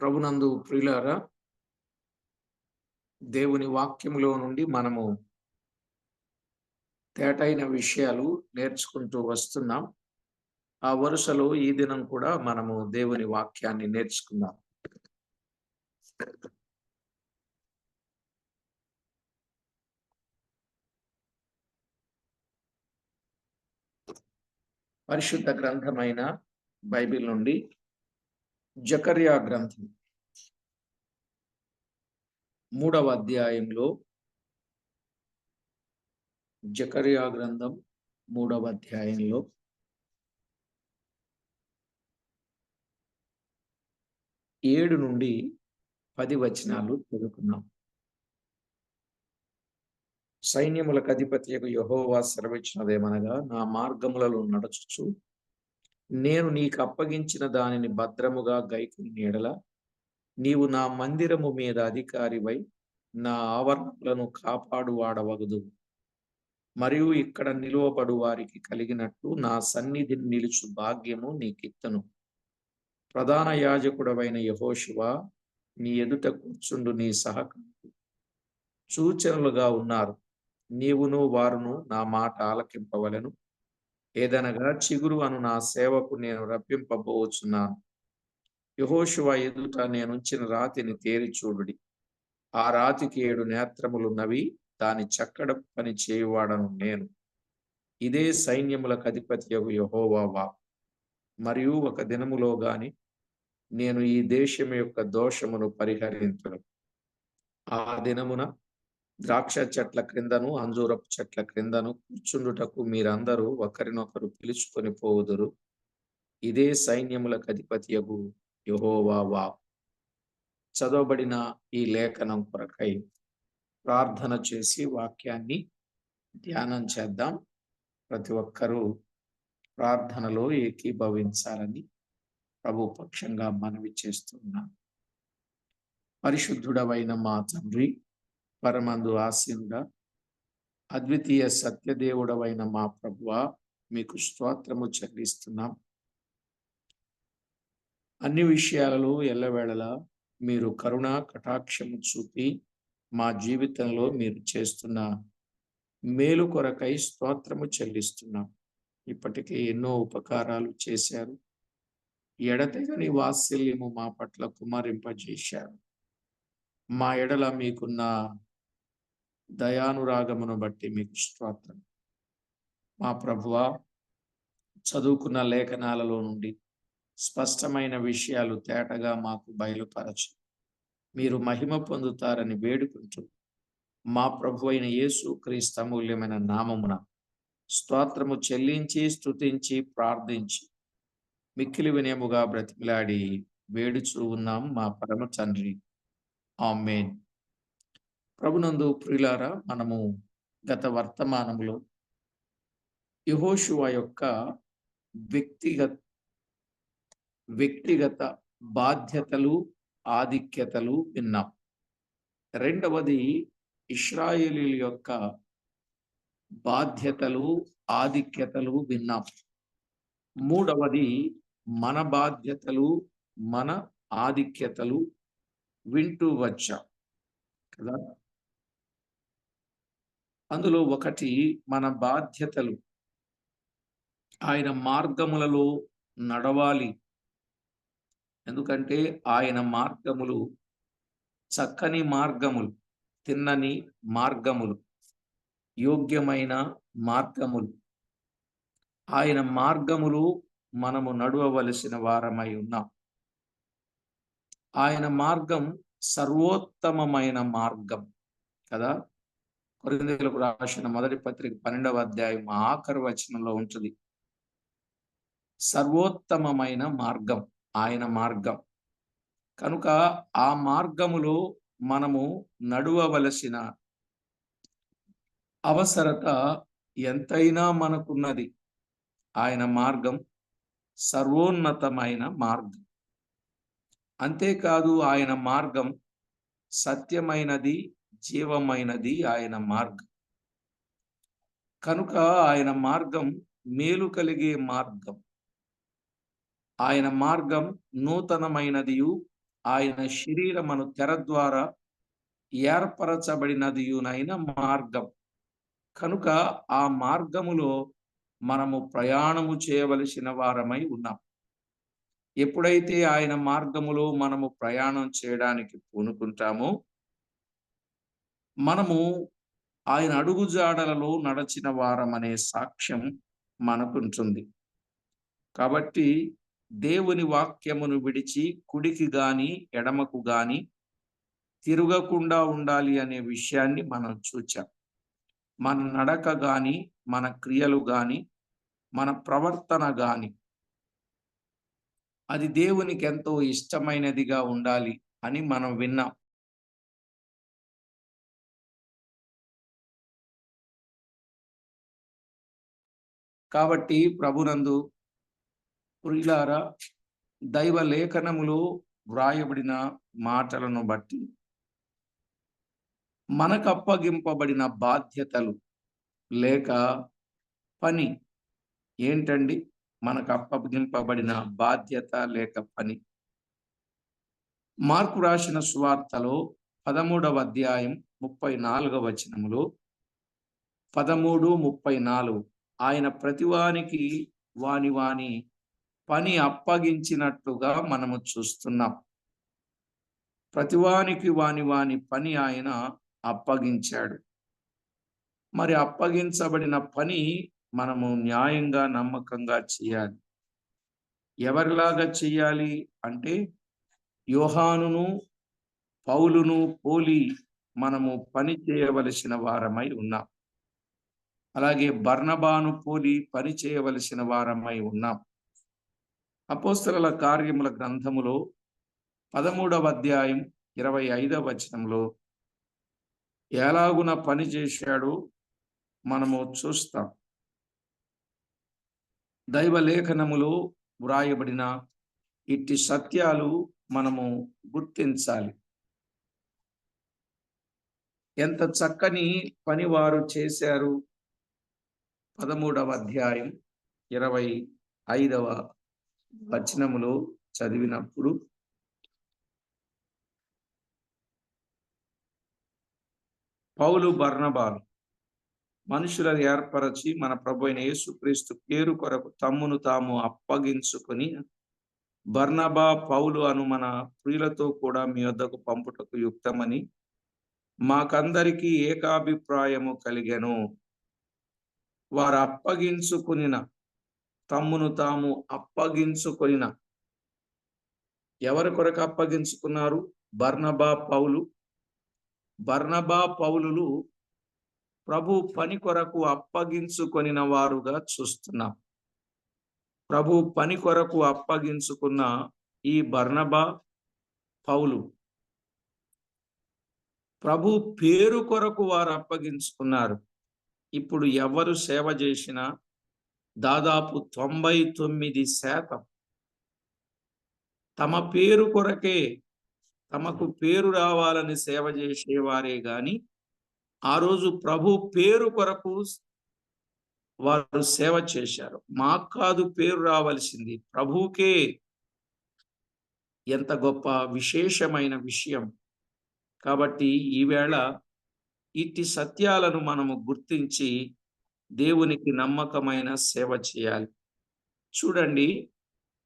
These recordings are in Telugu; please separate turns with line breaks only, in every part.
ప్రభునందు ప్రియులారా, దేవుని వాక్యములో నుండి మనము తేటైన విషయాలు నేర్చుకుంటూ వస్తున్నాం. ఆ వరుసలో ఈ దినం కూడా మనము దేవుని వాక్యాన్ని నేర్చుకుందాం. పరిశుద్ధ గ్రంథమైన బైబిల్ నుండి జకర్యా గ్రంథం 3వ అధ్యాయంలో జకర్యా గ్రంథం 3వ అధ్యాయంలో 7 నుండి 10 వచనాలు చదువుకున్నాం. సైన్యములకు అధిపతియగు యెహోవా సెలవిచ్చినదేమనగా, నా మార్గములలో నడుచుచు నేను నీకు అప్పగించిన దానిని భద్రముగా గైకొని యెడల నీవు నా మందిరము మీద అధికారివై నా ఆవరణలను కాపాడువాడవగుదువు. మరియు ఇక్కడ నిలువబడు వారికి కలిగినట్టు నా సన్నిధిని నిలుచు భాగ్యము నీకిత్తను. ప్రధాన యాజకుడవైన యెహోషువ, నీ ఎదుట కూర్చుండు నీ సహకారులు సూచనలుగా ఉన్నారు. నీవును వారును నా మాట ఆలకింపవలెను. ఏదనగా చిగురు అను నా సేవకు నేను రప్పింపబోచున్నాను. యెహోషువ ఎదుట నేనుంచిన రాతిని తేరి చూడుడి. ఆ రాతికి 7 నేత్రములున్నవి. దాని చక్కడ పని చేయువాడను నేను. ఇదే సైన్యములకు అధిపతియగు యెహోవా వాక్కు. మరియు ఒక దినములో గాని నేను ఈ దేశం యొక్క దోషమును పరిహరింతును. ఆ దినమున ద్రాక్ష చెట్ల క్రిందను అంజూరపు చెట్ల క్రిందను కూర్చుండుటకు మీరందరూ ఒకరినొకరు పిలుచుకొని పోవుదురు. ఇదే సైన్యములకు అధిపతియగు యెహోవా వాక్కు. చదవబడిన ఈ లేఖనం కొరకై ప్రార్థన చేసి వాక్యాన్ని ధ్యానం చేద్దాం. ప్రతి ఒక్కరూ ప్రార్థనలో ఏకీభవించాలని ప్రభు పక్షంగా మనవి చేస్తున్నాం. పరిశుద్ధుడవైన మా తండ్రి, పరమందు ఆసీనుడా, అద్వితీయ సత్యదేవుడవైన మా ప్రభువా, మీకు స్తోత్రము చెల్లిస్తున్నాం. అన్ని విషయాలలో ఎల్లవేళలా మీరు కరుణ కటాక్షము చూపి మా జీవితంలో మీరు చేస్తున్న మేలు కొరకై స్తోత్రము చెల్లిస్తున్నాం. ఇప్పటికే ఎన్నో ఉపకారాలు చేశారు. ఎడతెగని వాత్సల్యము మా పట్ల కుమ్మరింపజేశారు. మా ఎడల మీకున్న దయానురాగమును బట్టి మీకు స్తోత్రం. మా ప్రభువా, చదువుకున్న లేఖనాలలో నుండి స్పష్టమైన విషయాలు తేటగా మాకు బయలుపరచు మీరు మహిమ పొందుతారని వేడుకుంటూ మా ప్రభు అయిన యేసు క్రీస్తు అమూల్యమైన నామమున స్తోత్రము చెల్లించి స్తుతించి ప్రార్థించి మిక్కిలి వినయముగా బ్రతిమిలాడి వేడుచూ ఉన్నాం మా పరమ తండ్రి. ఆమేన్. ప్రభునందు ప్రియులారా, మనము గత వర్తమానంలో యెహోషువ యొక్క వ్యక్తిగత బాధ్యతలు ఆధిక్యతలు విన్నాం. రెండవది ఇశ్రాయేలీయుల యొక్క బాధ్యతలు ఆధిక్యతలు విన్నాం. మూడవది మన బాధ్యతలు మన ఆధిక్యతలు వింటూ వచ్చాం కదా. అందులో ఒకటి మన బాధ్యతలు. ఆయన మార్గములలో నడవాలి. ఎందుకంటే ఆయన మార్గములు చక్కని మార్గములు, తిన్నని మార్గములు, యోగ్యమైన మార్గములు. ఆయన మార్గములు మనము నడవవలసిన వారమై ఉన్నాం. ఆయన మార్గం సర్వోత్తమమైన మార్గం కదా. కొరింథీయులకు రాసిన మొదటి పత్రిక 12వ అధ్యాయం ఆఖరి వచనంలో ఉంటుంది, సర్వోత్తమమైన మార్గం ఆయన మార్గం. కనుక ఆ మార్గములో మనము నడవవలసిన అవసరత ఎంతైనా మనకున్నది. ఆయన మార్గం సర్వోన్నతమైన మార్గం. అంతేకాదు, ఆయన మార్గం సత్యమైనది, జీవమైనది ఆయన మార్గం. కనుక ఆయన మార్గం మేలు కలిగే మార్గం. ఆయన మార్గం నూతనమైనదియు ఆయన శరీరమును తెర ద్వారా ఏర్పరచబడినదియునైన మార్గం. కనుక ఆ మార్గములో మనము ప్రయాణము చేయవలసిన వారమై ఉన్నాం. ఎప్పుడైతే ఆయన మార్గములో మనము ప్రయాణం చేయడానికి పూనుకుంటామో, మనము ఆయన అడుగుజాడలలో నడచిన వారమనే సాక్ష్యం మనకుంటుంది. కాబట్టి దేవుని వాక్యమును విడిచి కుడికి గాని ఎడమకు గాని తిరగకుండా ఉండాలి అనే విషయాన్ని మనం చూచాం. మన నడక గాని, మన క్రియలు గాని, మన ప్రవర్తన గాని అది దేవునికి ఎంతో ఇష్టమైనదిగా ఉండాలి అని మనం విన్నాం. కాబట్టి ప్రభునందు ప్రియులారా, దైవ లేఖనములో వ్రాయబడిన మాటలను బట్టి మనకు అప్పగింపబడిన బాధ్యతలు లేక పని ఏంటండి? మనకు అప్పగింపబడిన బాధ్యత లేక పని. మార్కు రాసిన సువార్తలో 13వ అధ్యాయం 34వ వచనములో 13:34 ఆయన ప్రతివానికి వాని వాని పని అప్పగించినట్టుగా మనము చూస్తున్నాం. ప్రతివానికి వాని వాని పని ఆయన అప్పగించాడు. మరి అప్పగించబడిన పని మనము న్యాయంగా, నమ్మకంగా చేయాలి. ఎవరిలాగా చేయాలి అంటే, యోహానును, పౌలును పోలి మనము పని చేయవలసిన వారమై ఉన్నాం. అలాగే బర్నబాను పోలి పని చేయవలసిన వారమై ఉన్నాం. అపోస్తలుల కార్యముల గ్రంథములో 13వ అధ్యాయం 25వ వచనంలో ఎలాగున పని చేశాడో మనము చూస్తాం. దైవ లేఖనములో వ్రాయబడిన ఇట్టి సత్యాలు మనము గుర్తించాలి. ఎంత చక్కని పని వారు చేశారు. 13వ అధ్యాయం 25వ వచనములో చదివినప్పుడు పౌలు, బర్నబాలు మనుషులను ఏర్పరచి మన ప్రభు అయిన యేసుక్రీస్తు పేరు కొరకు తమ్మును తాము అప్పగించుకొని బర్నబా, పౌలు అను మన ప్రియులతో కూడా మీ వద్దకు పంపుటకు యుక్తమని మాకందరికీ ఏకాభిప్రాయము కలిగెను. వారు అప్పగించుకొనిన, తమ్మును తాము అప్పగించుకొనిన. ఎవరి కొరకు అప్పగించుకున్నారు? బర్నబా, పౌలు. బర్నబా, పౌలులు ప్రభు పని కొరకు అప్పగించుకొనిన వారుగా చూస్తున్నాం. ప్రభు పని కొరకు అప్పగించుకున్న ఈ బర్నబా, పౌలు ప్రభు పేరు కొరకు వారు అప్పగించుకున్నారు. ఇప్పుడు ఎవరు సేవ చేసినా దాదాపు 99% తమ పేరు కొరకే, తమకు పేరు రావాలని సేవ చేసేవారే గాని ఆ రోజు ప్రభు పేరు కొరకు వారు సేవ చేశారు. మాకు కాదు పేరు రావాల్సింది, ప్రభువుకే. ఎంత గొప్ప విశేషమైన విషయం. కాబట్టి ఈవేళ ఇట్టి సత్యాలను మనము గుర్తించి దేవునికి నమ్మకమైన సేవ చేయాలి. చూడండి,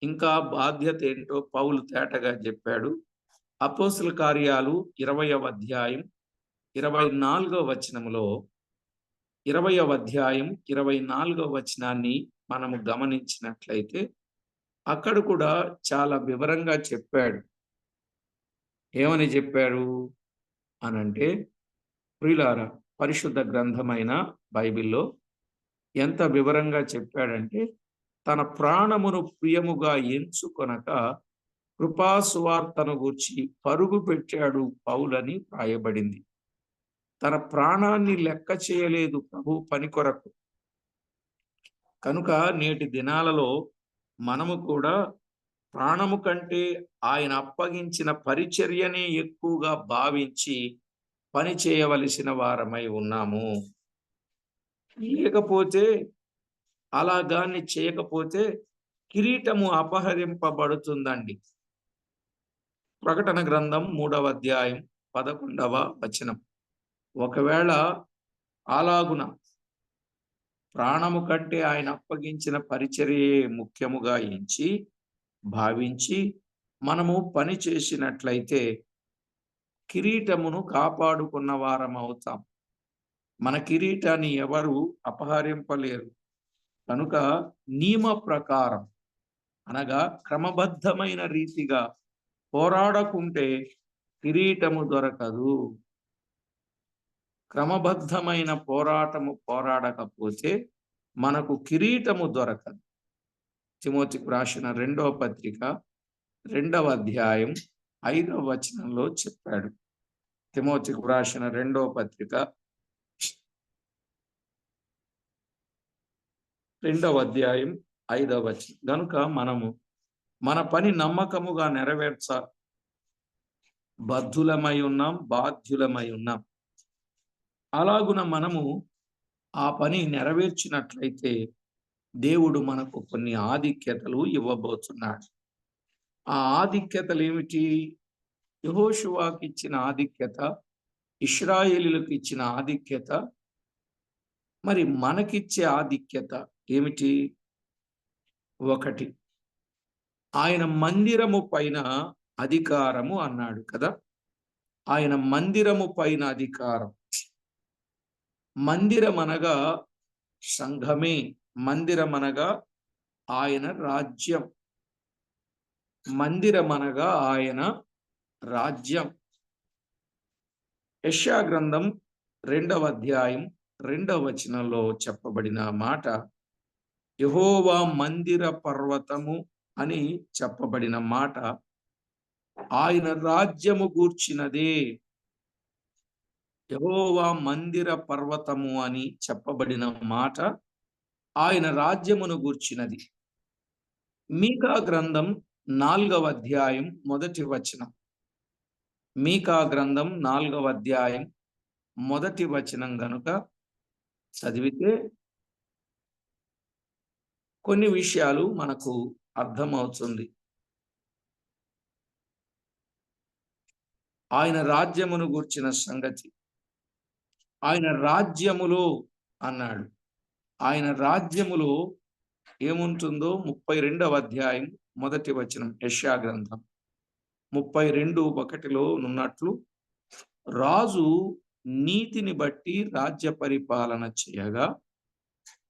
ఇంకా బాధ్యత ఏంటో పౌలు తేటగా చెప్పాడు. అపోస్తలుల కార్యాలు 20వ అధ్యాయం 24వ వచనములో 20వ అధ్యాయం 24వ వచనాన్ని మనము గమనించినట్లయితే అక్కడ కూడా చాలా వివరంగా చెప్పాడు. ఏమని చెప్పాడు అనంటే, ప్రియులారా, పరిశుద్ధ గ్రంథమైన బైబిల్లో ఎంత వివరంగా చెప్పాడంటే, తన ప్రాణమును ప్రియముగా ఎంచుకొనక కృపా సువార్తను గూర్చి పరుగు పెట్టాడు పౌలని రాయబడింది. తన ప్రాణాన్ని లెక్క చేయలేదు ప్రభు పని కొరకు. కనుక నేటి దినాలలో మనము కూడా ప్రాణము కంటే ఆయన అప్పగించిన పరిచర్యనే ఎక్కువగా భావించి పని చేయవలసిన వారమై ఉన్నాము. లేకపోతే, అలాగాన్ని చేయకపోతే కిరీటము అపహరింపబడుతుందండి. ప్రకటన గ్రంథం 3వ అధ్యాయం 11వ వచనం. ఒకవేళ అలాగున ప్రాణము కంటే ఆయన అప్పగించిన పరిచర్యే ముఖ్యముగా భావించి మనము పని చేసినట్లయితే కిరీటమును కాపాడుకున్న వారం అవుతాం. మన కిరీటాన్ని ఎవరు అపహరింపలేరు. కనుక నియమ ప్రకారం అనగా క్రమబద్ధమైన రీతిగా పోరాడకుంటే కిరీటము దొరకదు. క్రమబద్ధమైన పోరాడకపోతే మనకు కిరీటము దొరకదు. తిమోతికి రాసిన 2వ పత్రిక 2వ అధ్యాయం 5వ వచనంలో చెప్పాడు. తిమోతికి రాసిన 2వ పత్రిక 2వ అధ్యాయం 5వ వచనం. గనుక మనము మన పని నమ్మకముగా బాధ్యులమై ఉన్నాం. అలాగున మనము ఆ పని నెరవేర్చినట్లయితే దేవుడు మనకు కొన్ని ఆధిక్యతలు ఇవ్వబోతున్నాడు. ఆ ఆధిక్యతలు ఏమిటి? యెహోషువకి ఇచ్చిన ఆధిక్యత, ఇశ్రాయేలీయులకు ఇచ్చిన ఆధిక్యత, మరి మనకిచ్చే ఆధిక్యత ఏమిటి? ఒకటి, ఆయన మందిరము పైన అధికారము అన్నాడు కదా. ఆయన మందిరము పైన అధికారం. మందిరం అనగా సంఘమే. మందిరం అనగా ఆయన రాజ్యం. మందిరం అనగా ఆయన రాజ్యం. యెషయా గ్రంథం 2వ అధ్యాయం 2వ వచనంలో చెప్పబడిన మాట యెహోవా మందిర పర్వతము అని చెప్పబడిన మాట ఆయన రాజ్యము గూర్చినదే. యెహోవా మందిర పర్వతము అని చెప్పబడిన మాట ఆయన రాజ్యమును గూర్చినది. మీకా గ్రంథం 4వ అధ్యాయం 1వ వచనం. మీకా గ్రంథం 4వ అధ్యాయం 1వ వచనం గనుక చదివితే కొన్ని విషయాలు మనకు అర్థమవుతుంది. ఆయన రాజ్యమును గూర్చిన సంగతి. ఆయన రాజ్యములో అన్నాడు. ఆయన రాజ్యములో ఏముంటుందో 32వ అధ్యాయం 1వ వచనం యెషయా గ్రంథం 32:1లో ఉన్నట్లు, రాజు నీతిని బట్టి రాజ్య పరిపాలన చేయగా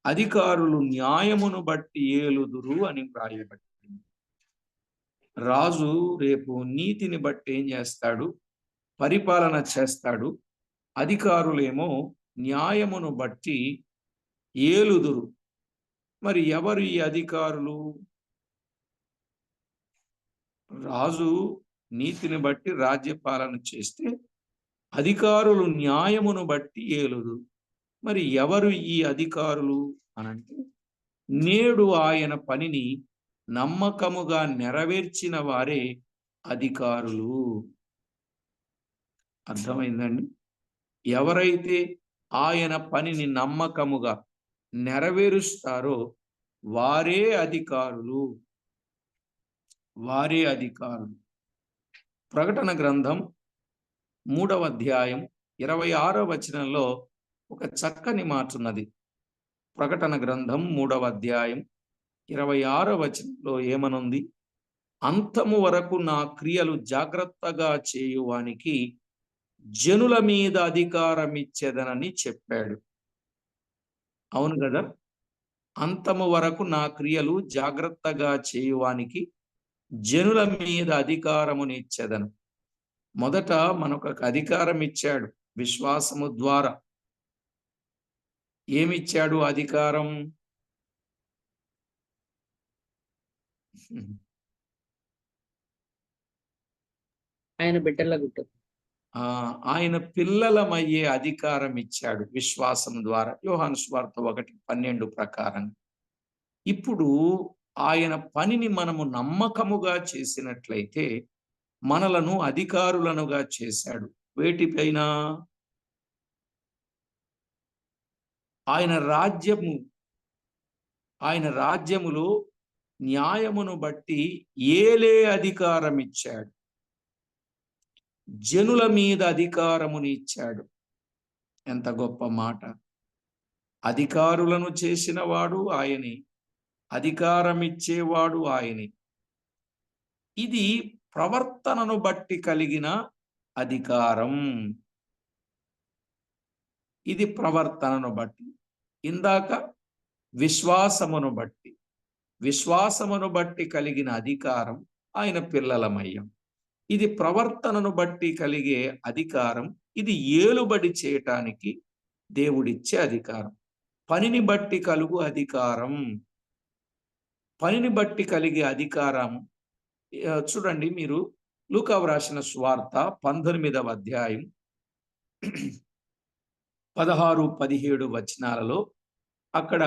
అధికారులు న్యాయమును బట్టి ఏలుదురు అని వ్రాయబడింది. రాజు రేపు నీతిని బట్టి ఏం చేస్తాడు? పరిపాలన చేస్తాడు. అధికారులేమో న్యాయమును బట్టి ఏలుదురు. మరి ఎవరు ఈ అధికారులు? రాజు నీతిని బట్టి రాజ్యపాలన చేస్తే అధికారులు న్యాయమును బట్టి ఏలుదురు. మరి ఎవరు ఈ అధికారులు అనంటే, నేడు ఆయన పనిని నమ్మకముగా నెరవేర్చిన వారే అధికారులు. అర్థమైందండి? ఎవరైతే ఆయన పనిని నమ్మకముగా నెరవేరుస్తారో వారే అధికారులు. ప్రకటన గ్రంథం 3వ అధ్యాయం 26వ వచనంలో ఒక చక్కని మాట ఉన్నది. ప్రకటన గ్రంథం 3వ అధ్యాయం 26వ వచనంలో ఏమనుంది? అంతము వరకు నా క్రియలు జాగ్రత్తగా చేయువానికి జనుల మీద అధికారం ఇచ్చేదనని చెప్పాడు. అవును కదా? అంతము వరకు నా క్రియలు జాగ్రత్తగా చేయువానికి జనుల మీద అధికారమునిచ్చేదను. మొదట మనకు అధికారం ఇచ్చాడు విశ్వాసము ద్వారా. ఏమిచ్చాడు అధికారం?
ఆయన బిడ్డలకు
ఆయన పిల్లలమయ్యే అధికారం ఇచ్చాడు విశ్వాసం ద్వారా. యోహాను సువార్త 1:12 ప్రకారం. ఇప్పుడు ఆయన పనిని మనము నమ్మకముగా చేసినట్లయితే మనలను అధికారులనుగా చేశాడు. వేటిపైన? ఆయన రాజ్యములో న్యాయమును బట్టి ఏలే అధికారం ఇచ్చాడు. జనుల మీద అధికారముని ఇచ్చాడు. ఎంత గొప్ప మాట! అధికారులను చేసిన వాడు ఆయనే, అధికారం ఇచ్చేవాడు ఆయనే. ఇది ప్రవర్తనను బట్టి కలిగిన అధికారం. ఇది ప్రవర్తనను బట్టి. ఇందాక విశ్వాసమును బట్టి, విశ్వాసమును బట్టి కలిగిన అధికారం ఆయన పిల్లలమయ్యాం. ఇది ప్రవర్తనను బట్టి కలిగే అధికారం. ఇది ఏలుబడి చేయటానికి దేవుడిచ్చే అధికారం. పనిని బట్టి కలుగు అధికారం, పనిని బట్టి కలిగే అధికారం. చూడండి, మీరు లూకా వ్రాసిన సువార్త 19వ అధ్యాయం 16-17 వచనాలలో అక్కడ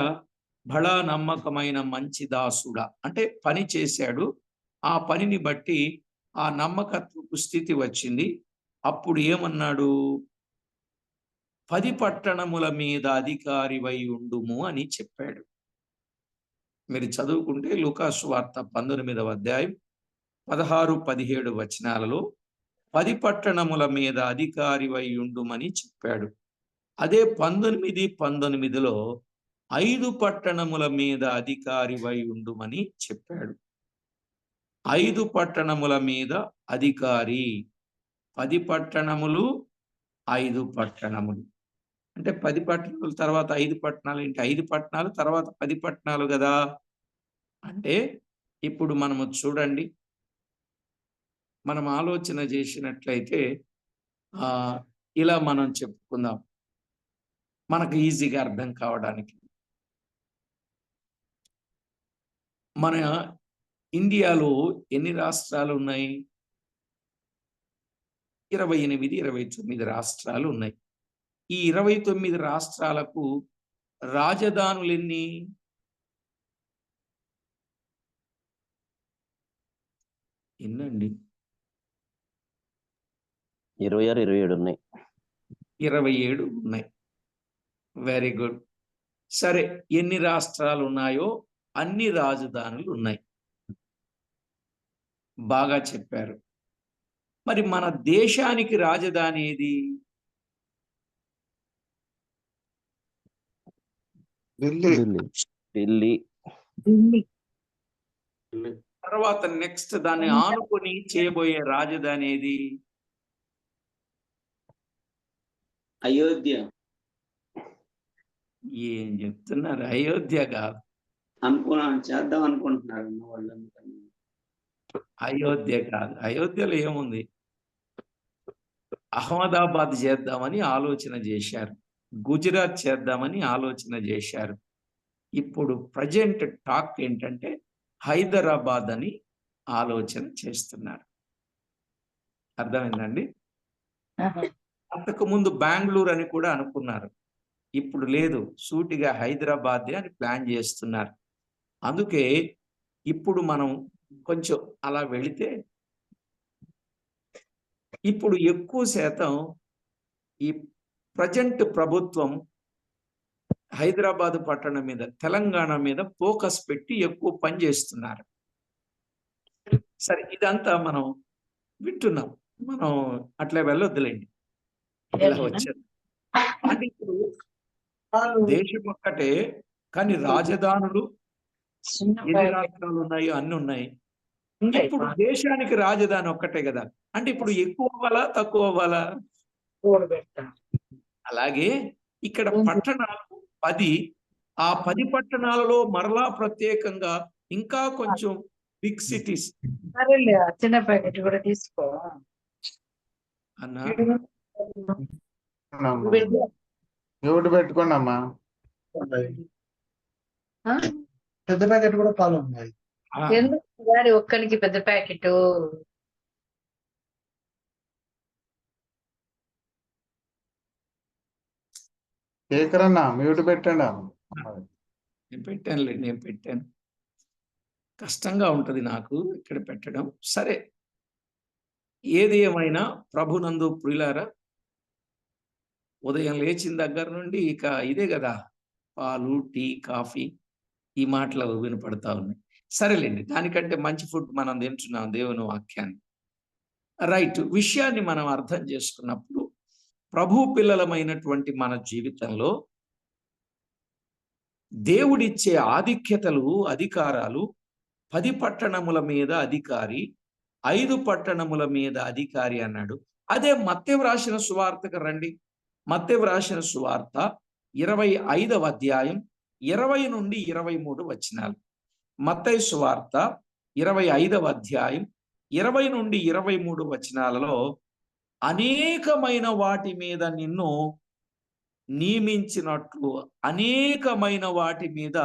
బడా నమ్మకమైన మంచి దాసుడా అంటే పని చేశాడు, ఆ పనిని బట్టి ఆ నమ్మకత్వపు స్థితి వచ్చింది. అప్పుడు ఏమన్నాడు? 10 పట్టణముల మీద అధికారివై ఉండుము అని చెప్పాడు. మీరు చదువుకుంటే లూకా సువార్త 19వ అధ్యాయం 16-17 వచనాలలో 10 పట్టణముల మీద అధికారివై ఉండుమని చెప్పాడు. అదే 19:19లో 5 పట్టణముల మీద అధికారివై ఉండుమని చెప్పాడు. 5 పట్టణముల మీద అధికారి. 10 పట్టణములు, 5 పట్టణములు. అంటే 10 పట్టణాలు తర్వాత 5 పట్టణాలు ఏంటి? 5 పట్టణాలు తర్వాత 10 పట్టణాలు కదా. అంటే ఇప్పుడు మనము చూడండి, మనం ఆలోచన చేసినట్లయితే ఇలా మనం చెప్పుకుందాం, మనకు ఈజీగా అర్థం కావడానికి. మన ఇండియాలో ఎన్ని రాష్ట్రాలు ఉన్నాయి? 28, 29 రాష్ట్రాలు ఉన్నాయి. ఈ 29 రాష్ట్రాలకు రాజధానులు ఎన్ని? ఎన్నండి?
26, 27 ఉన్నాయి.
27 ఉన్నాయి. Very good. సరే, ఎన్ని రాష్ట్రాలు ఉన్నాయో అన్ని రాజధానులు ఉన్నాయి. బాగా చెప్పారు. మరి మన దేశానికి రాజధాని ఏది?
ఢిల్లీ.
తర్వాత నెక్స్ట్ దాన్ని ఆనుకొని చేయబోయే రాజధాని ఏది?
అయోధ్య.
ఏం చెప్తున్నారు? అయోధ్య కాదు.
చేద్దాం అనుకుంటున్నారు వాళ్ళు.
అయోధ్య కాదు. అయోధ్యలో ఏముంది? అహ్మదాబాద్ చేద్దామని ఆలోచన చేశారు, గుజరాత్ చేద్దామని ఆలోచన చేశారు. ఇప్పుడు ప్రజెంట్ టాక్ ఏంటంటే హైదరాబాద్ అని ఆలోచన చేస్తున్నారు. అర్థమైందండి? అంతకు ముందు బెంగళూరు అని కూడా అనుకున్నారు. ఇప్పుడు లేదు, సూటిగా హైదరాబాద్ అని ప్లాన్ చేస్తున్నారు. అందుకే ఇప్పుడు మనం కొంచెం అలా వెళితే ఇప్పుడు ఎక్కువ శాతం ఈ ప్రజెంట్ ప్రభుత్వం హైదరాబాద్ పట్టణం మీద, తెలంగాణ మీద ఫోకస్ పెట్టి ఎక్కువ పని చేస్తున్నారు. సరే, ఇదంతా మనం వింటున్నాం, మనం అట్లా వెళ్ళొద్దులేండి. ఇలా వచ్చారు అంటే ఇప్పుడు దేశం ఒక్కటే, కానీ రాజధానులు ఎన్ని రాష్ట్రాలు ఉన్నాయో అన్ని ఉన్నాయి. ఇప్పుడు దేశానికి రాజధాని ఒక్కటే కదా. అంటే ఇప్పుడు ఎక్కువ అవ్వాలా, తక్కువ అవ్వాలా? అలాగే ఇక్కడ పట్టణాలు 10, ఆ 10 పట్టణాలలో మరలా ప్రత్యేకంగా ఇంకా కొంచెం బిగ్ సిటీస్.
చిన్న ప్యాకెట్ కూడా తీసుకో
అన్నా.
పెట్టుకోండి అమ్మా. పెద్ద ప్యాకెట్ కూడా పాలు ఉన్నాయి.
ఎందుకు ఒక్కనికి పెద్ద ప్యాకెట్?
కేకరన్నా మ్యూట్ పెట్టండి.
నేను పెట్టానులే, నేను పెట్టాను. కష్టంగా ఉంటుంది నాకు ఇక్కడ పెట్టడం. సరే, ఏది ఏమైనా ప్రభునందు ప్రియులారా, ఉదయం లేచిన దగ్గర నుండి ఇక ఇదే కదా, పాలు, టీ, కాఫీ, ఈ మాటలు వినపడతా ఉన్నాయి. సరేలేండి, దానికంటే మంచి ఫుడ్ మనం తింటున్నాం, దేవుని వాక్యాన్ని. రైట్. విషయాన్ని మనం అర్థం చేసుకున్నప్పుడు ప్రభు పిల్లలమైనటువంటి మన జీవితంలో దేవుడిచ్చే ఆధిక్యతలు, అధికారాలు 10 పట్టణముల మీద అధికారి, 5 పట్టణముల మీద అధికారి అన్నాడు. అదే మత్తయి రాసిన సువార్తకు రండి. మత్తయి రాసిన సువార్త 25వ అధ్యాయం 20 నుండి 23 వచనాలు. మత్తయి సువార్త 25వ అధ్యాయం 20 నుండి 23 వచనాలలో అనేకమైన వాటి మీద నిన్ను నియమించినట్లు, అనేకమైన వాటి మీద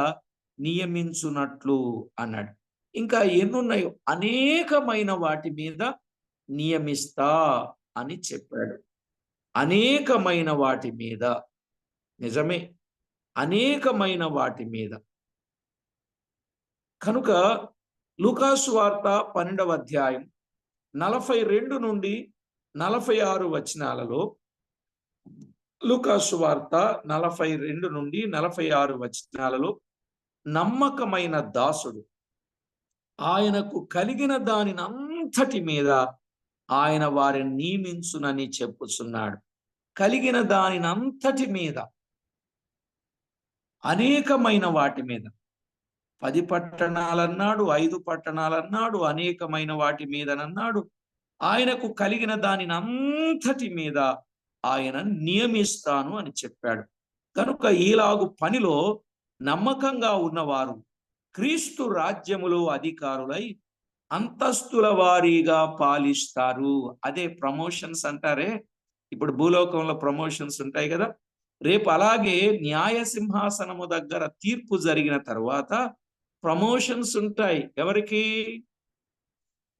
నియమించునట్లు అన్నాడు. ఇంకా ఎన్నున్నాయో అనేకమైన వాటి మీద నియమిస్తా అని చెప్పాడు. అనేకమైన వాటి మీద, నిజమే, అనేకమైన వాటి మీద. కనుక లూకాసు వార్త 12వ అధ్యాయం 42 నుండి 46 వచనాలలో, లూకాసు వార్త 42 నుండి 46 వచనాలలో నమ్మకమైన దాసుడు ఆయనకు కలిగిన దానినంతటి మీద ఆయన వారిని నియమించునని చెప్పుచున్నాడు. కలిగిన దానినంతటి మీద, అనేకమైన వాటి మీద. 10 పట్టణాలన్నాడు, 5 పట్టణాలన్నాడు, అనేకమైన వాటి మీదనన్నాడు. ఆయనకు కలిగిన దానినంతటి మీద ఆయన నియమిస్తాను అని చెప్పాడు. కనుక ఈలాగు పనిలో నమ్మకంగా ఉన్నవారు క్రీస్తు రాజ్యములో అధికారులై అంతస్తుల వారీగా పాలిస్తారు. అదే ప్రమోషన్స్ అంటారే. ఇప్పుడు భూలోకంలో ప్రమోషన్స్ ఉంటాయి కదా. రేపు అలాగే న్యాయ సింహాసనము దగ్గర తీర్పు జరిగిన తర్వాత ప్రమోషన్స్ ఉంటాయి. ఎవరికి?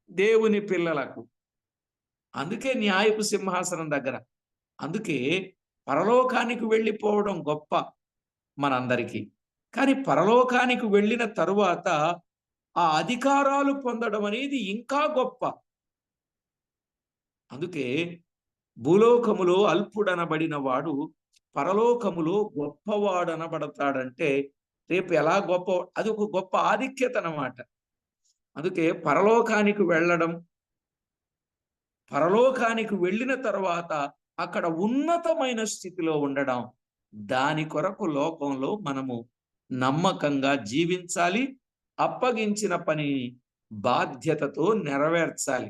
దేవుని పిల్లలకు. అందుకే న్యాయపు సింహాసనం దగ్గర. అందుకే పరలోకానికి వెళ్ళిపోవడం గొప్ప మనందరికీ. కానీ పరలోకానికి వెళ్ళిన తరువాత ఆ అధికారాలు పొందడం అనేది ఇంకా గొప్ప. అందుకే భూలోకములో అల్పుడనబడిన వాడు పరలోకములో గొప్పవాడనబడతాడంటే రేపు ఎలా గొప్ప, అది ఒక గొప్ప ఆధిక్యత అన్నమాట. అందుకే పరలోకానికి వెళ్ళడం, పరలోకానికి వెళ్ళిన తర్వాత అక్కడ ఉన్నతమైన స్థితిలో ఉండడం, దాని కొరకు లోకంలో మనము నమ్మకంగా జీవించాలి. అప్పగించిన పని బాధ్యతతో నెరవేర్చాలి.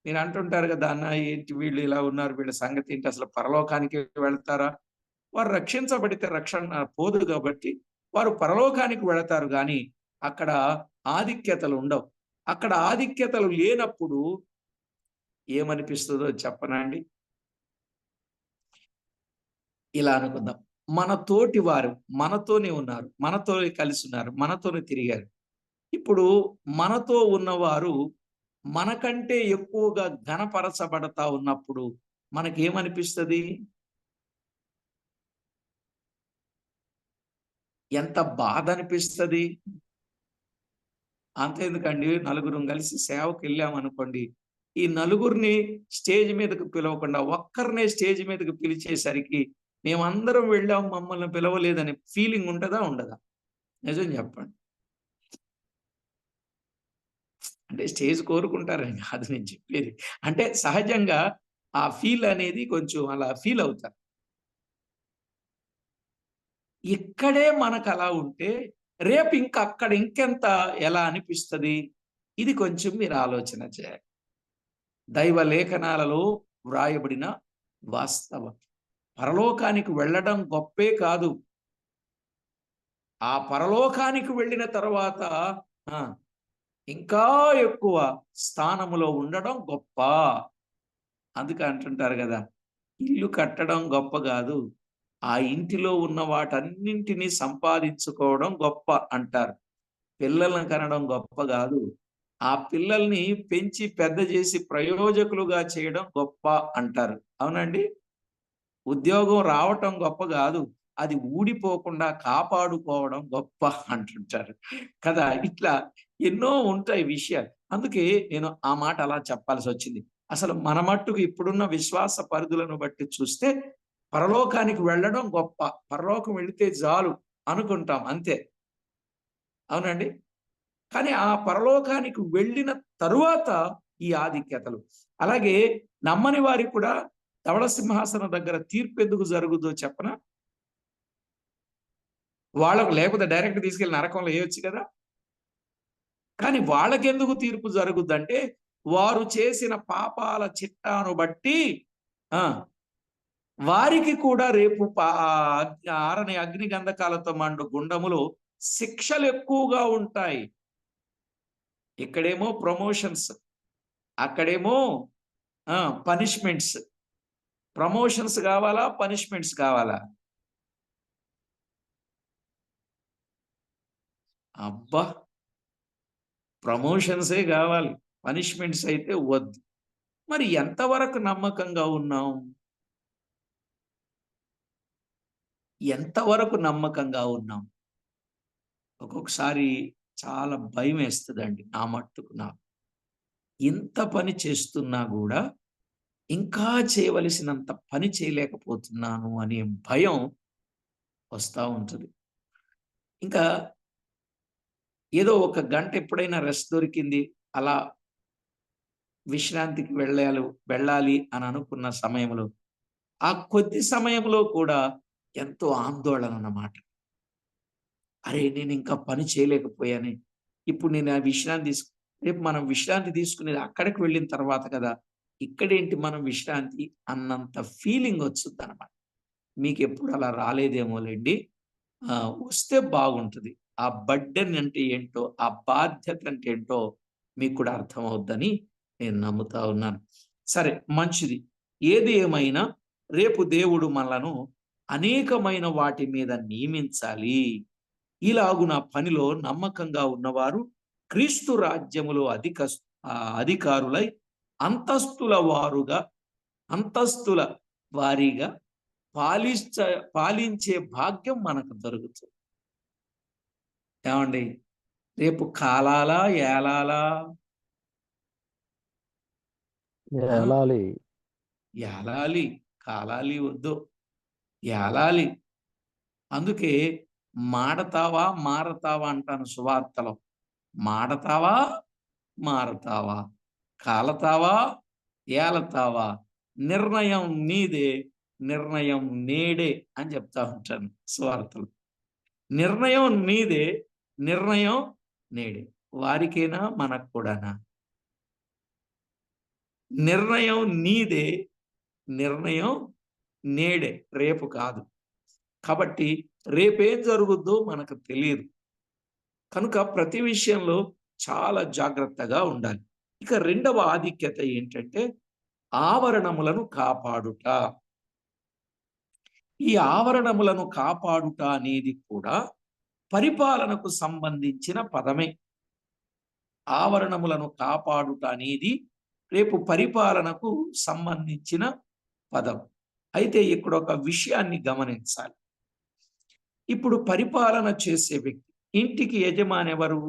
మీరు అంటుంటారు కదా, అన్న ఏంటి వీళ్ళు ఇలా ఉన్నారు, వీళ్ళ సంగతి ఏంటి, అసలు పరలోకానికి వెళ్తారా? వారు రక్షించబడితే రక్షణ పోదు కాబట్టి వారు పరలోకానికి వెళతారు. కానీ అక్కడ ఆధిక్యతలు ఉండవు. అక్కడ ఆధిక్యతలు లేనప్పుడు ఏమనిపిస్తుందో చెప్పనండి. ఇలా అనుకుందాం, మన తోటి వారు మనతోనే ఉన్నారు, మనతోనే కలిసి ఉన్నారు, మనతోనే తిరిగారు. ఇప్పుడు మనతో ఉన్నవారు మనకంటే ఎక్కువగా ఘనపరచబడతా ఉన్నప్పుడు మనకేమనిపిస్తుంది? ఎంత బాధ అనిపిస్తుంది. అంతేందుకండి, నలుగురం కలిసి సేవకు వెళ్ళామనుకోండి, ఈ నలుగురిని స్టేజ్ మీదకి పిలవకుండా ఒక్కరినే స్టేజ్ మీదకి పిలిచేసరికి మేమందరం వెళ్ళాం, మమ్మల్ని పిలవలేదనే ఫీలింగ్ ఉంటుందా ఉండదా? నిజం చెప్పండి. అంటే స్టేజ్ కోరుకుంటారని కాదు నేను చెప్పేది. అంటే సహజంగా ఆ ఫీల్ అనేది కొంచెం అలా ఫీల్ అవుతారు. ఇక్కడే మనకు అలా ఉంటే రేపు ఇంకా అక్కడ ఇంకెంత ఎలా అనిపిస్తుంది? ఇది కొంచెం మీరు ఆలోచన చేయాలి. దైవ లేఖనాలలో వ్రాయబడిన వాస్తవం. పరలోకానికి వెళ్ళడం గొప్పే కాదు, ఆ పరలోకానికి వెళ్ళిన తర్వాత ఇంకా ఎక్కువ స్థానములో ఉండడం గొప్ప. అందుకే అంటుంటారు కదా, ఇల్లు కట్టడం గొప్ప కాదు, ఆ ఇంటిలో ఉన్న వాటన్నింటినీ సంపాదించుకోవడం గొప్ప అంటారు. పిల్లలను కనడం గొప్ప కాదు, ఆ పిల్లల్ని పెంచి పెద్ద చేసి ప్రయోజకులుగా చేయడం గొప్ప అంటారు. అవునండి. ఉద్యోగం రావటం గొప్ప కాదు, అది ఊడిపోకుండా కాపాడుకోవడం గొప్ప అంటుంటారు కదా. ఇట్లా ఎన్నో ఉంటాయి విషయాలు. అందుకే నేను ఆ మాట అలా చెప్పాల్సి వచ్చింది. అసలు మన మట్టుకు ఇప్పుడున్న విశ్వాస పరిధులను బట్టి చూస్తే పరలోకానికి వెళ్ళడం గొప్ప, పరలోకం వెళితే చాలు అనుకుంటాం అంతే. అవునండి. కానీ ఆ పరలోకానికి వెళ్ళిన తరువాత ఈ ఆధిక్యతలు, అలాగే నమ్మని వారికి కూడా ధవళ సింహాసనం దగ్గర తీర్పు ఎందుకు జరుగుతుందో చెప్పనా? వాళ్ళకు లేకపోతే డైరెక్ట్ తీసుకెళ్ళి నరకంలో వేయొచ్చు కదా. కానీ వాళ్ళకెందుకు తీర్పు జరుగుద్దంటే వారు చేసిన పాపాల చిట్టాను బట్టి వారికి కూడా రేపు ఆరని అగ్ని గంధకాలతో మండు గుండములో శిక్షలు ఎక్కువగా ఉంటాయి. ఇక్కడేమో ప్రమోషన్స్, అక్కడేమో పనిష్మెంట్స్. ప్రమోషన్స్ కావాలా, పనిష్మెంట్స్ కావాలా? అబ్బా, ప్రమోషన్సే కావాలి, పనిష్మెంట్స్ అయితే వద్దు. మరి ఎంతవరకు నమ్మకంగా ఉన్నాం? ఎంతవరకు నమ్మకంగా ఉన్నాం? ఒక్కొక్కసారి చాలా భయం వేస్తుందండి నా మట్టుకు నాకు. ఇంత పని చేస్తున్నా కూడా ఇంకా చేయవలసినంత పని చేయలేకపోతున్నాను అనే భయం వస్తూ ఉంటుంది. ఇంకా ఏదో ఒక గంట ఎప్పుడైనా రెస్ట్ దొరికింది, అలా విశ్రాంతికి వెళ్ళాలి అని అనుకున్న సమయంలో ఆ కొద్ది సమయంలో కూడా ఎంతో ఆందోళన అన్నమాట. అరే, నేను ఇంకా పని చేయలేకపోయాను, ఇప్పుడు నేను ఆ విశ్రాంతి రేపు మనం విశ్రాంతి తీసుకునేది అక్కడికి వెళ్ళిన తర్వాత కదా, ఇక్కడేంటి మనం విశ్రాంతి అన్నంత ఫీలింగ్ వస్తుంది అనమాట. మీకు ఎప్పుడు అలా రాలేదేమోలేండి. వస్తే బాగుంటుంది. ఆ బర్డెన్ అంటే ఏంటో, ఆ బాధ్యత అంటే ఏంటో మీకు కూడా అర్థమవుద్దని నేను నమ్ముతా ఉన్నాను. సరే, మంచిది. ఏది ఏమైనా రేపు దేవుడు మనలను అనేకమైన వాటి మీద నియమించాలి. ఇలాగున పనిలో నమ్మకంగా ఉన్నవారు క్రీస్తు రాజ్యములో అధికారులై అంతస్తుల వారీగా పాలించే భాగ్యం మనకు దొరుకుతుంది. ఏమండి, రేపు కాలాలా ఏలాలా? ఏలాలి. కాలాలి వద్దు, ఏలాలి. అందుకే మారతావా అంటాను సువార్తలో. మారతావా మారతావా, కాలతావా ఏలతావా, నిర్ణయం నీదే, నిర్ణయం నేడే అని చెప్తా ఉంటాను సువార్తలు. నిర్ణయం నీదే, నిర్ణయం నేడే. వారికేనా, మనకు కూడానా? నిర్ణయం నీదే, నిర్ణయం నేడే, రేపు కాదు. కాబట్టి రేపేం జరుగుద్దో మనకు తెలియదు. కనుక ప్రతి విషయంలో చాలా జాగ్రత్తగా ఉండాలి. ఇక రెండవ ఆధిక్యత ఏంటంటే ఆవరణములను కాపాడుట. ఈ ఆవరణములను కాపాడుట అనేది కూడా పరిపాలనకు సంబంధించిన పదమే. ఆవరణములను కాపాడుట అనేది రేపు పరిపాలనకు సంబంధించిన పదం. అయితే ఇక్కడ ఒక విషయాన్ని గమనించాలి. ఇప్పుడు పరిపాలన చేసే వ్యక్తి, ఇంటికి యజమాని ఎవరు?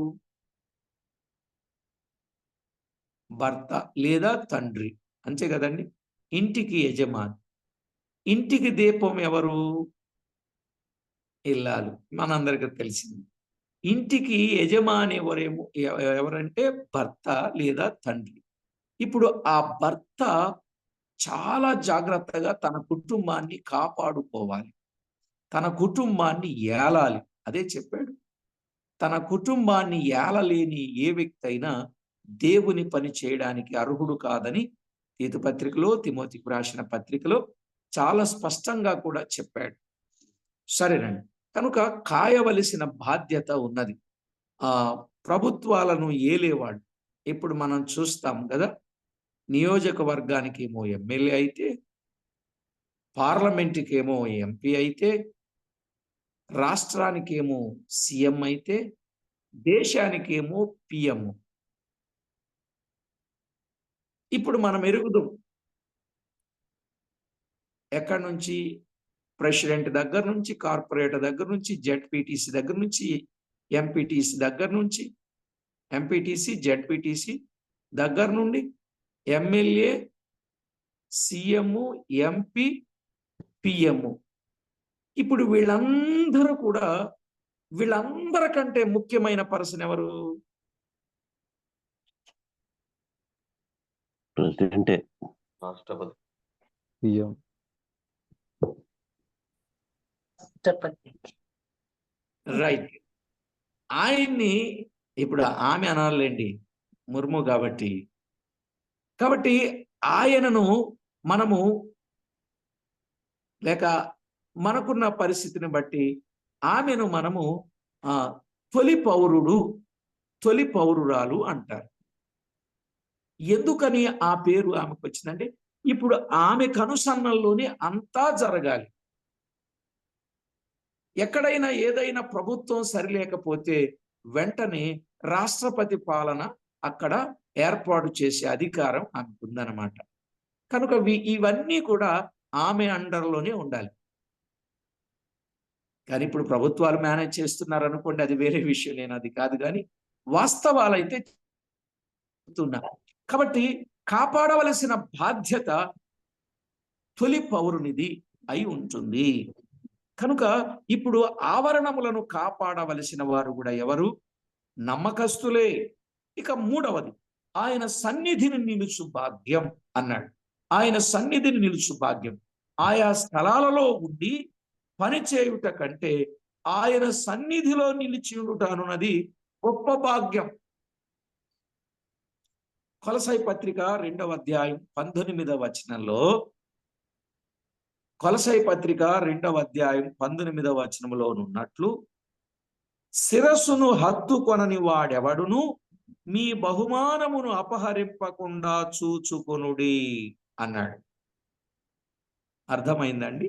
భర్త లేదా తండ్రి, అంతే కదండి. ఇంటికి యజమాని. ఇంటికి దీపం ఎవరు? ఇల్లాలు, మనందరికీ తెలిసింది. ఇంటికి యజమాని ఎవరంటే భర్త లేదా తండ్రి. ఇప్పుడు ఆ భర్త చాలా జాగ్రత్తగా తన కుటుంబాన్ని కాపాడుకోవాలి, తన కుటుంబాన్ని ఏలాలి. అదే చెప్పాడు, తన కుటుంబాన్ని ఏలలేని ఏ వ్యక్తి అయినా దేవుని పని చేయడానికి అర్హుడు కాదని తీతు పత్రికలో, తిమోతికి రాసిన పత్రికలో చాలా స్పష్టంగా కూడా చెప్పాడు. సరేనండి, కనుక కాయవలసిన బాధ్యత ఉన్నది. ప్రభుత్వాలను ఏలేవాడు ఇప్పుడు మనం చూస్తాం కదా. నియోజకవర్గానికి ఏమో ఎమ్మెల్యే అయితే, పార్లమెంటుకి ఏమో ఎంపీ అయితే, రాష్ట్రానికి ఏమో సీఎం అయితే, దేశానికి ఏమో పిఎం. ఇప్పుడు మనం ఎరుగుదాం, ఎక్కడి నుంచి? ప్రెసిడెంట్ దగ్గర నుంచి, కార్పొరేటర్ దగ్గర నుంచి, జెడ్పీటీసీ దగ్గర నుంచి, ఎంపీటీసీ దగ్గర నుంచి, ఎంపీటీసీ జెడ్పీటీసీ దగ్గర నుండి ఎమ్మెల్యే, సీఎం, ఎంపీ, పిఎం. ఇప్పుడు వీళ్ళందరికంటే ముఖ్యమైన పర్సన్ ఎవరు?
ప్రెసిడెంటే.
రాష్ట్రపతి.
పిఎం.
రాష్ట్రపతి.
రైట్. ఆయన్ని ఇప్పుడు ఆమె అనాలండి, ముర్ము కాబట్టి ఆయనను మనము లేక మనకున్న పరిస్థితిని బట్టి ఆమెను మనము తొలి పౌరుడు, తొలి పౌరురాలు అంటారు. ఎందుకని ఆ పేరు ఆమెకు వచ్చిందంటే ఇప్పుడు ఆమె కనుసన్నల్లోనే అంతా జరగాలి. ఎక్కడైనా ఏదైనా ప్రభుత్వం సరిలేకపోతే వెంటనే రాష్ట్రపతి పాలన అక్కడ ఏర్పాటు చేసే అధికారం ఆమెకు ఉందన్నమాట. కనుక ఇవన్నీ కూడా ఆమె అండర్లోనే ఉండాలి. కానీ ఇప్పుడు ప్రభుత్వాలు మేనేజ్ చేస్తున్నారు అనుకోండి, అది వేరే విషయం, నేను అది కాదు. కానీ వాస్తవాలైతే చెప్తున్నా. కాబట్టి కాపాడవలసిన బాధ్యత తొలి పౌరునిది అయి ఉంటుంది. కనుక ఇప్పుడు ఆవరణములను కాపాడవలసిన వారు కూడా ఎవరు? నమ్మకస్తులే. ఇక మూడవది, ఆయన సన్నిధిని నిలుచు భాగ్యం అన్నాడు. ఆయన సన్నిధిని నిలుచు భాగ్యం. ఆయా స్థలాలలో ఉండి పని చేయుట కంటే ఆయన సన్నిధిలో నిలిచి ఉండుట అనున్నది గొప్ప భాగ్యం. కొలసై పత్రిక 2వ అధ్యాయం 19వ వచనంలో, కొలసై పత్రిక 2వ అధ్యాయం 19వ వచనంలో ఉన్నట్లు, శిరస్సును హత్తుకొనని వాడెవడును మీ బహుమానమును అపహరింపకుండా చూచుకొనుడి అన్నాడు. అర్థమైందండి?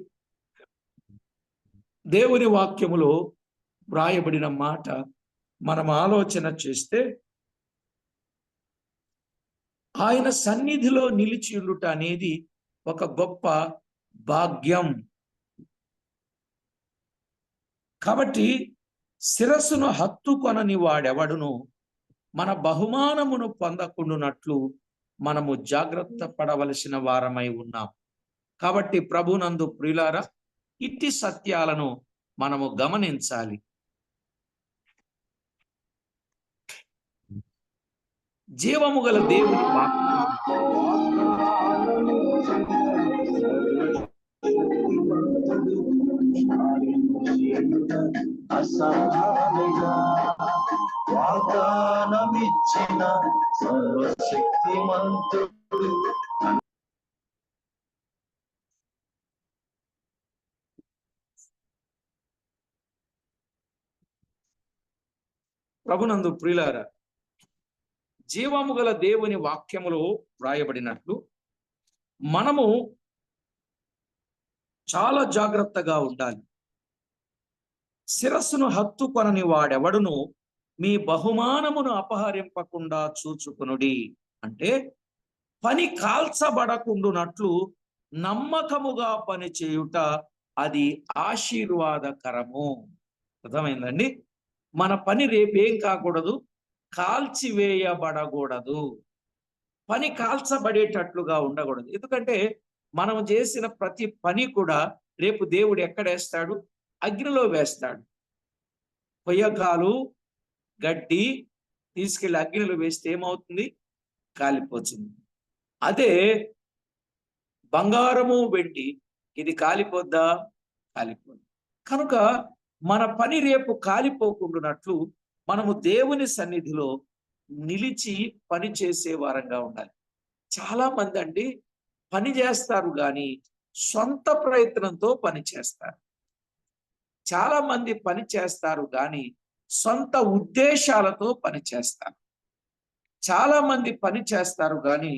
దేవుని వాక్యములో వ్రాయబడిన మాట మనం ఆలోచన చేస్తే, ఆయన సన్నిధిలో నిలిచి ఉండుట అనేది ఒక గొప్ప భాగ్యం. కాబట్టి శిరస్సును హత్తుకొనని వాడెవడును మన బహుమానమును పొందకుండునట్లు మనము జాగ్రత్త పడవలసిన వారమై ఉన్నాం. కాబట్టి ప్రభునందు ప్రియులారా, ఇట్టి సత్యాలను మనము గమనించాలి. జీవము గల దేవుని
వాగ్దానమిచ్చిన సర్వశక్తిమంతుడు.
ప్రభునందు ప్రియులారా, జీవము గల దేవుని వాక్యములో వ్రాయబడినట్లు మనము చాలా జాగ్రత్తగా ఉండాలి. శిరస్సును హత్తుకొనని వాడెవడును మీ బహుమానమును అపహరింపకుండా చూచుకొనుడి అంటే, పని కాల్చబడకుండునట్లు నమ్మకముగా పని చేయుట అది ఆశీర్వాదకరము. అర్థమైందండి? మన పని రేపేం కాకూడదు, కాల్చివేయబడకూడదు. పని కాల్చబడేటట్లుగా ఉండకూడదు. ఎందుకంటే మనం చేసిన ప్రతి పని కూడా రేపు దేవుడు ఎక్కడేస్తాడు? అగ్నిలో వేస్తాడు. కొయ్యకాలు గడ్డి తీసుకెళ్లి అగ్నిలో వేస్తే ఏమవుతుంది? కాలిపోతుంది. అదే బంగారము వెండి ఇది కాలిపోద్దా? కాలిపోదు. కనుక మన పని రేపు కాలిపోకుండానట్లు మనము దేవుని సన్నిధిలో నిలిచి పని చేసే వారంగా ఉండాలి. చాలా మంది అండి పని చేస్తారు కానీ సొంత ప్రయత్నంతో పని చేస్తారు. చాలా మంది పని చేస్తారు కానీ సొంత ఉద్దేశాలతో పని చేస్తారు. చాలా మంది పని చేస్తారు కానీ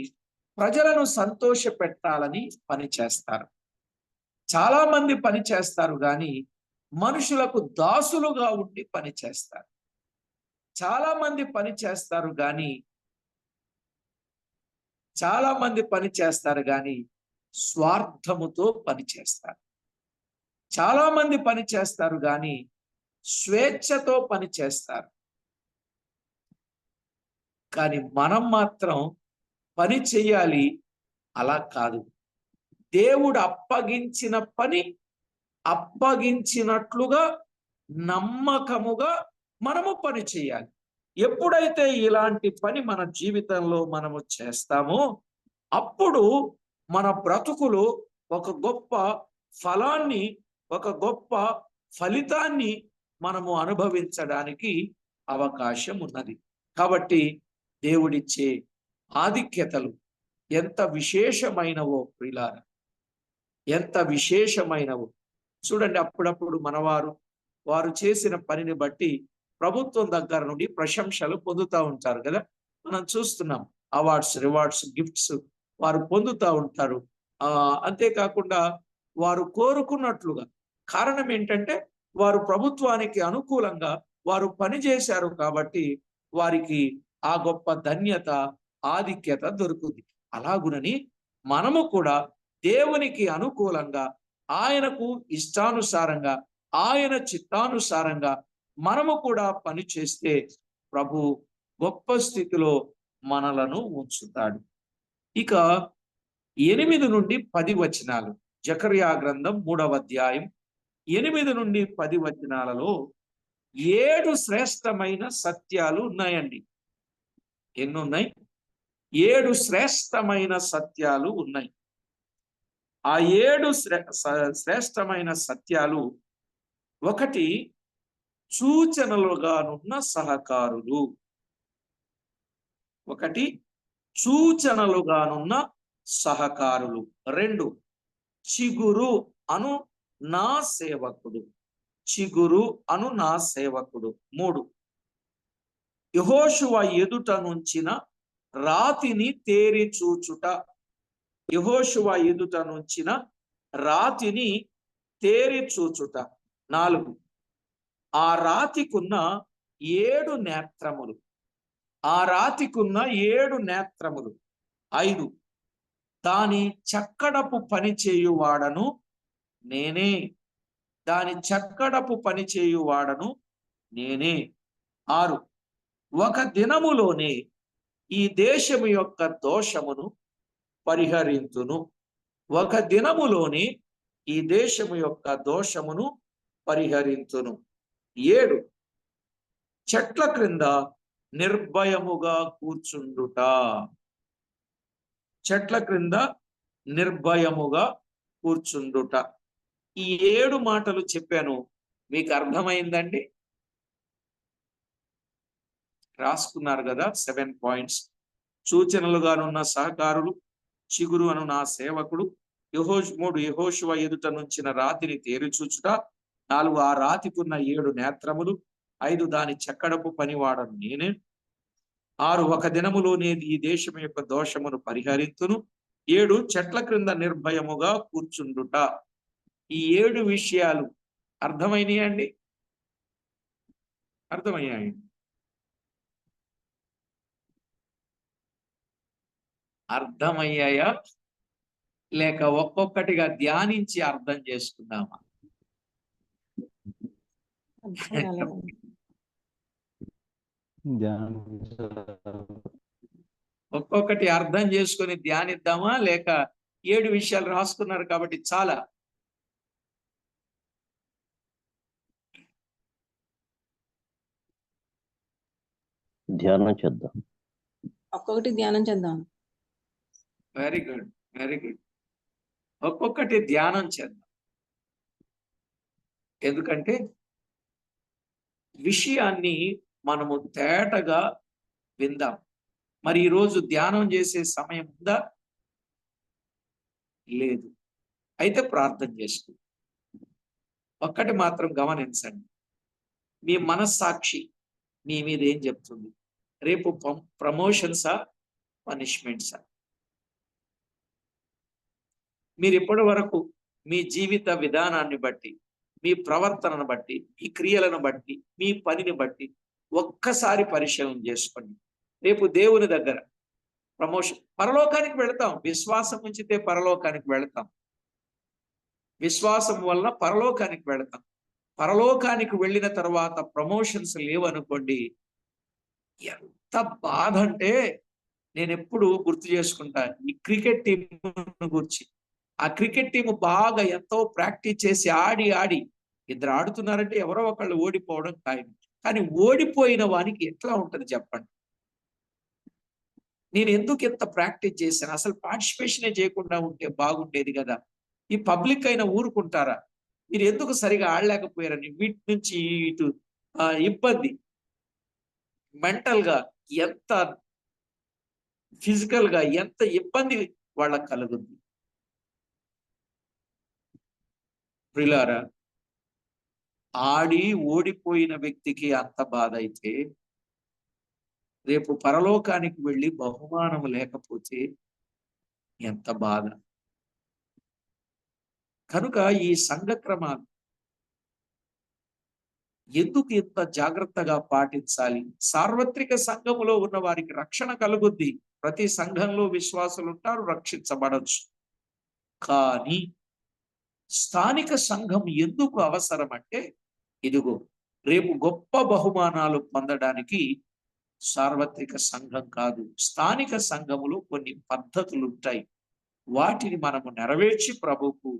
ప్రజలను సంతోష పెట్టాలని పని చేస్తారు. చాలా మంది పని చేస్తారు కానీ మనుషులకు దాసులుగా ఉండి పని చేస్తారు. చాలా మంది పని చేస్తారు కానీ స్వార్థముతో పని చేస్తారు. చాలా మంది పని చేస్తారు కానీ స్వేచ్ఛతో పని చేస్తారు. కానీ మనం మాత్రం పని చేయాలి, అలా కాదు. దేవుడు అప్పగించిన పని అప్పగించినట్లుగా నమ్మకముగా మనము పని చేయాలి. ఎప్పుడైతే ఇలాంటి పని మన జీవితంలో మనము చేస్తామో అప్పుడు మన బ్రతుకులు ఒక గొప్ప ఫలాన్ని, ఒక గొప్ప ఫలితాన్ని మనము అనుభవించడానికి అవకాశం ఉన్నది. కాబట్టి దేవుడిచ్చే ఆధిక్యతలు ఎంత విశేషమైనవో ప్రియులారా, ఎంత విశేషమైనవో చూడండి. అప్పుడప్పుడు వారు చేసిన పనిని బట్టి ప్రభుత్వం దగ్గర నుండి ప్రశంసలు పొందుతూ ఉంటారు కదా, మనం చూస్తున్నాం. అవార్డ్స్, రివార్డ్స్, గిఫ్ట్స్ వారు పొందుతూ ఉంటారు. అంతేకాకుండా వారు కోరుకున్నట్లుగా. కారణం ఏంటంటే వారు ప్రభుత్వానికి అనుకూలంగా వారు పనిచేశారు కాబట్టి వారికి ఆ గొప్ప ధన్యత, ఆధిక్యత దొరుకుతుంది. అలాగునని మనము కూడా దేవునికి అనుకూలంగా, ఆయనకు ఇష్టానుసారంగా, ఆయన చిత్తానుసారంగా మనము కూడా పని చేస్తే ప్రభు గొప్ప స్థితిలో మనలను ఉంచుతాడు. ఇక 8 నుండి 10 వచనాలు, జకర్యా గ్రంథం 3వ అధ్యాయం 8 నుండి 10 వచనాలలో 7 శ్రేష్టమైన సత్యాలు ఉన్నాయండి. ఎన్నున్నాయి? 7 శ్రేష్టమైన సత్యాలు ఉన్నాయి. ఆ 7 శ్రేష్టమైన సత్యాలు, ఒకటి సూచనలుగానున్న సహకారులు. ఒకటి సూచనలుగానున్న సహకారులు. 2 చిగురు అను నా సేవకుడు. చిగురు అను నా సేవకుడు. 3 యెహోషువ ఎదుట నుంచిన రాతిని తేరి చూచుట. యెహోషువ ఎదుట నుంచిన రాతిని తేరి చూచుట. 4 ఆ రాతికున్న 7 నేత్రములు. ఆ రాతికున్న 7 నేత్రములు. 5 దాని చక్కడపు పని చేయువాడను నేనే. దాని చక్కడపు పని చేయువాడను నేనే. 6 ఒక దినములోనే ఈ దేశము యొక్క దోషమును పరిహరింతును. ఒక దినములోనే ఈ దేశము యొక్క దోషమును పరిహరింతును. 7 చెట్ల క్రింద నిర్భయముగా కూర్చుండుట. చెట్ల క్రింద నిర్భయముగా కూర్చుండుట. ఈ 7 మాటలు చెప్పాను. మీకు అర్థమైందండి? రాసుకున్నారు కదా 7 పాయింట్స్. సూచనలుగానున్న సహకారులు, చిగురు అను నా సేవకుడు, 3 యెహోషువ ఎదుట నుంచిన రాతిని తేరిచూచుట. 4 ఆ రాతికున్న 7 నేత్రములు. 5 దాని చక్కడపు పనివాడను నేనే. 6 ఒక దినములోనే ఈ దేశం యొక్క దోషమును పరిహరింతును. 7 చెట్ల క్రింద నిర్భయముగా కూర్చుండుట. ఈ 7 విషయాలు అర్థమైనాయండి? అర్థమయ్యాయి? అర్థమయ్యాయా? లేక ఒక్కొక్కటిగా ధ్యానించి అర్థం చేసుకుందామా? ఒక్కొక్కటి అర్థం చేసుకొని ధ్యానిద్దామా, లేక 7 విషయాలు రాసుకున్నారు కాబట్టి చాలా?
ధ్యానం చేద్దాం.
ఒక్కొక్కటి ధ్యానం చేద్దాం.
Very good, very good. ఒక్కొక్కటి ధ్యానం చేద్దాం. ఎందుకంటే విషయాన్ని మనము తేటగా విందాం. మరి ఈరోజు ధ్యానం చేసే సమయం ఉందా? లేదు. అయితే ప్రార్థన చేసుకో. ఒక్కటి మాత్రం గమనించండి, మీ మనస్సాక్షి మీ మీద ఏం చెప్తుంది? రేపు ప్రమోషన్సా, పనిష్మెంట్సా? మీరు ఇప్పటి వరకు మీ జీవిత విధానాన్ని బట్టి, మీ ప్రవర్తనను బట్టి, మీ క్రియలను బట్టి, మీ పనిని బట్టి ఒక్కసారి పరిశీలన చేసుకోండి. రేపు దేవుని దగ్గర ప్రమోషన్, పరలోకానికి వెళతాం. విశ్వాసం ఉంచితే పరలోకానికి వెళతాం. విశ్వాసం వలన పరలోకానికి వెళతాం. పరలోకానికి వెళ్ళిన తర్వాత ప్రమోషన్స్ లేవనుకోండి, ఎంత బాధ అంటే, నేను ఎప్పుడు గుర్తు చేసుకుంటా ఈ క్రికెట్ టీం గురించి. ఆ క్రికెట్ టీం బాగా ఎంతో ప్రాక్టీస్ చేసి ఆడి ఇద్దరు ఆడుతున్నారంటే ఎవరో ఒకళ్ళు ఓడిపోవడం ఖాయం. కానీ ఓడిపోయిన వానికి ఎట్లా ఉంటది చెప్పండి? నేను ఎందుకు ఇంత ప్రాక్టీస్ చేశాను? అసలు పార్టిసిపేషనే చేయకుండా ఉంటే బాగుండేది కదా. ఈ పబ్లిక్ అయినా ఊరుకుంటారా? మీరు ఎందుకు సరిగా ఆడలేకపోయారని వీటి నుంచి ఇటు ఇబ్బంది, మెంటల్ గా ఎంత, ఫిజికల్ గా ఎంత ఇబ్బంది వాళ్ళకి కలుగుద్ది. ప్రియులారా, ఆడి ఓడిపోయిన వ్యక్తికి అంత బాధ అయితే రేపు పరలోకానికి వెళ్ళి బహుమానం లేకపోతే ఎంత బాధ. కనుక ఈ సంఘక్రమాలు ఎందుకు ఇంత జాగ్రత్తగా పాటించాలి? సార్వత్రిక సంఘములో ఉన్న వారికి రక్షణ కలుగుద్ది. ప్రతి సంఘంలో విశ్వాసులు ఉంటారు, రక్షించబడచ్చు. కానీ స్థానిక సంఘం ఎందుకు అవసరం అంటే, ఇదిగో రేపు గొప్ప బహుమానాలు పొందడానికి సార్వత్రిక సంఘం కాదు, స్థానిక సంఘములో కొన్ని పద్ధతులు ఉంటాయి. వాటిని మనము నెరవేర్చి ప్రభువుకు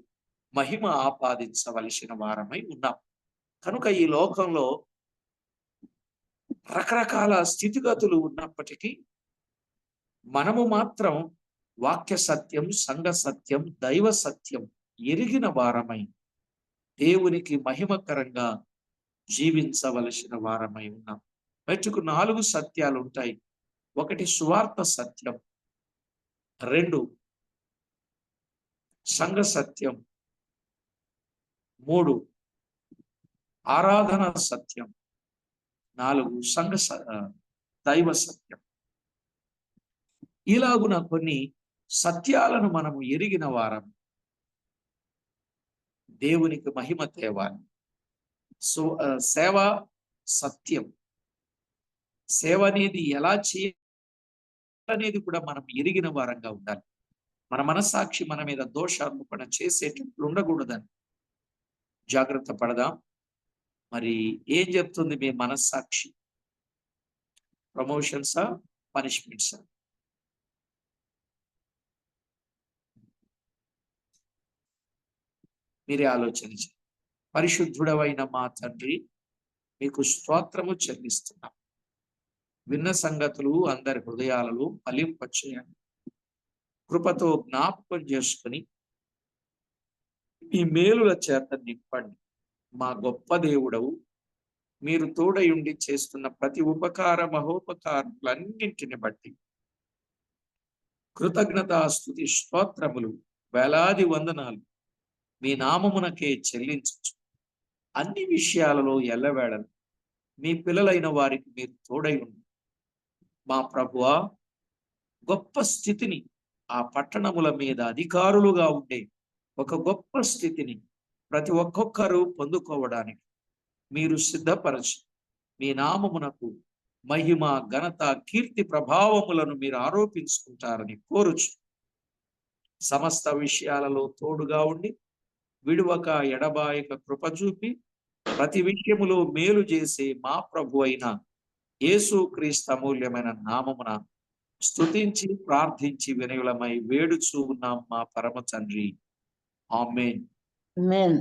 మహిమ ఆపాదించవలసిన వారమై ఉన్నాం. కనుక ఈ లోకంలో రకరకాల స్థితిగతులు ఉన్నప్పటికీ మనము మాత్రం వాక్య సత్యం, సంఘ సత్యం, దైవ సత్యం ఎరిగిన వారమై దేవునికి మహిమకరంగా జీవించవలసిన వారమై ఉన్నాం. మట్టుకు 4 సత్యాలు ఉంటాయి. 1 సువార్త సత్యం, 2 సంఘ సత్యం, 3 ఆరాధన సత్యం, 4 దైవ సత్యం. ఇలాగున కొన్ని సత్యాలను మనము ఎరిగిన వారం దేవునికి మహిమ తేవాలి. సేవ సత్యం, సేవ అనేది ఎలా చేయాలనేది కూడా మనం ఎరిగిన వారంగా ఉండాలి. మన మనస్సాక్షి మన మీద దోషారోపణ చేసేటట్లు ఉండకూడదని జాగ్రత్త పడదాం. మరి ఏం చెప్తుంది మీ మనస్సాక్షి? ప్రమోషన్సా, పనిష్మెంట్సా? మీరే ఆలోచించి. పరిశుద్ధుడవైన మా తండ్రి, మీకు స్తోత్రము చెల్లిస్తున్నాం. విన్న సంగతులు అందరి హృదయాలలో ఫలింపచేయండి. కృపతో జ్ఞాపకం చేసుకుని మీ మేలుల చేత నింపండి. మా గొప్ప దేవుడవు, మీరు తోడయుండి చేస్తున్న ప్రతి ఉపకార మహోపకారాలన్నింటిని బట్టి కృతజ్ఞతాస్తుతి స్తోత్రములు, వేలాది వందనాలు మీ నామమునకే చెల్లించచ్చు. అన్ని విషయాలలో ఎల్లవేళలు మీ పిల్లలైన వారికి మీరు తోడై ఉండి మా ప్రభువా, గొప్ప స్థితిని, ఆ పట్టణముల మీద అధికారులుగా ఉండే ఒక గొప్ప స్థితిని ప్రతి ఒక్కొక్కరు పొందుకోవడానికి మీరు సిద్ధపరచి మీ నామమునకు మహిమ, ఘనత, కీర్తి, ప్రభావములను మీరు ఆరోపించుకుంటారని కోరుచు సమస్త విషయాలలో తోడుగా ఉండి విడువక ఎడబాయక కృప చూపి ప్రతి విషయములో మేలు చేసే మా ప్రభు అయిన యేసుక్రీస్తు అమూల్యమైన నామమున స్తుతించి ప్రార్థించి వినయులమై వేడుచూ ఉన్నాం మా పరమ తండ్రి. ఆమేన్.
ఆమేన్.